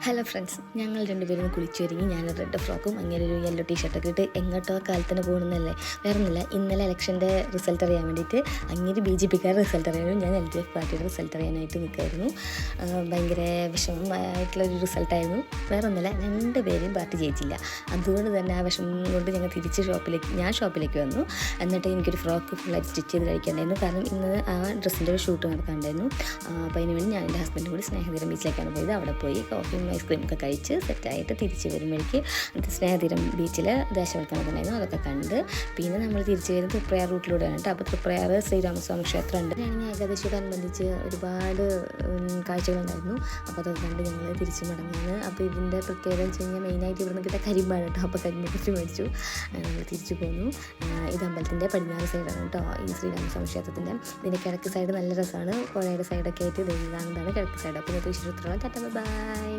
Hello friends, ഞങ്ങൾ രണ്ടുപേരും കുളിച്ചൊരുങ്ങി. ഞാൻ റെഡ് ഫ്രോക്കും അങ്ങനെ ഒരു യെല്ലോ ടീഷർട്ടൊക്കെ ഇട്ട് എങ്ങോട്ടോ കാലത്തിന് പോകുന്നതല്ലേ. വേറെ ഒന്നുമില്ല, ഇന്നലെ ഇലക്ഷൻ്റെ റിസൾട്ട് അറിയാൻ വേണ്ടിയിട്ട് അങ്ങനെ BJP റിസൾട്ട് അറിയാനും ഞാൻ LDF പാർട്ടിയുടെ റിസൾട്ട് അറിയാനായിട്ട് നിൽക്കുമായിരുന്നു. ഭയങ്കര വിഷമമായിട്ടുള്ളൊരു റിസൾട്ടായിരുന്നു. വേറെ ഒന്നുമില്ല, രണ്ടുപേരും പാർട്ടി ജയിച്ചില്ല. അതുകൊണ്ട് തന്നെ ആ വിഷമം കൊണ്ട് ഞങ്ങൾ തിരിച്ച് ഷോപ്പിലേക്ക് വന്നു. എന്നിട്ട് എനിക്കൊരു ഫ്രോക്ക് ഫുള്ളായിട്ട് സ്റ്റിച്ച് ചെയ്ത് കഴിക്കാനായിരുന്നു. കാരണം ഇന്ന് ആ ഡ്രസ്സിൻ്റെ ഒരു ഷൂട്ട് നടക്കാനുണ്ടായിരുന്നു. അപ്പോൾ അതിന് വേണ്ടി ഞാൻ എൻ്റെ ഹസ്ബൻഡും കൂടി സ്നേഹതീരം ബീച്ചിലേക്കാണ് പോയത്. അവിടെ പോയി കോഫിയും ഐസ്ക്രീമൊക്കെ കഴിച്ച് സെറ്റായിട്ട് തിരിച്ച് വരുമ്പോഴേക്ക് സ്നേഹതീരം ബീച്ചിൽ ദേശവൽക്കരണത്തിനായിരുന്നു. അതൊക്കെ കണ്ട് പിന്നെ നമ്മൾ തിരിച്ച് വരുന്നത് തൃപ്രയാർ റൂട്ടിലൂടെയാണ് കേട്ടോ. അപ്പോൾ തൃപ്രയാർ ശ്രീരാമസ്വാമി ക്ഷേത്രം ഉണ്ട്. ഞാനിങ്ങനെ ഏകാദശിയോടനുബന്ധിച്ച് ഒരുപാട് കാഴ്ചകളുണ്ടായിരുന്നു. അപ്പോൾ അതൊക്കെ കണ്ട് ഞങ്ങൾ തിരിച്ച് മടങ്ങുന്നത്. അപ്പോൾ ഇതിൻ്റെ പ്രത്യേകത വെച്ച് കഴിഞ്ഞാൽ മെയിനായിട്ട് ഇവിടെ നിന്ന് കിട്ടാൻ കരിമ്പാണ് കേട്ടോ. അപ്പോൾ കരിമ്പൊക്കെ മേടിച്ചു ഞങ്ങൾ തിരിച്ചു പോന്നു. ഇത് അമ്പലത്തിൻ്റെ പടിഞ്ഞാറ് സൈഡാണ് കേട്ടോ, ഈ ശ്രീരാമസ്വാമി ക്ഷേത്രത്തിൻ്റെ. ഇതിൻ്റെ കിഴക്ക് സൈഡ് നല്ല രസമാണ്. പുഴയുടെ സൈഡൊക്കെ ആയിട്ട് ഇതാണ് കിഴക്ക് സൈഡ്. അപ്പോൾ ഇന്നത്തെ വിശേഷത്തിലുള്ള ടാറ്റ ബൈ.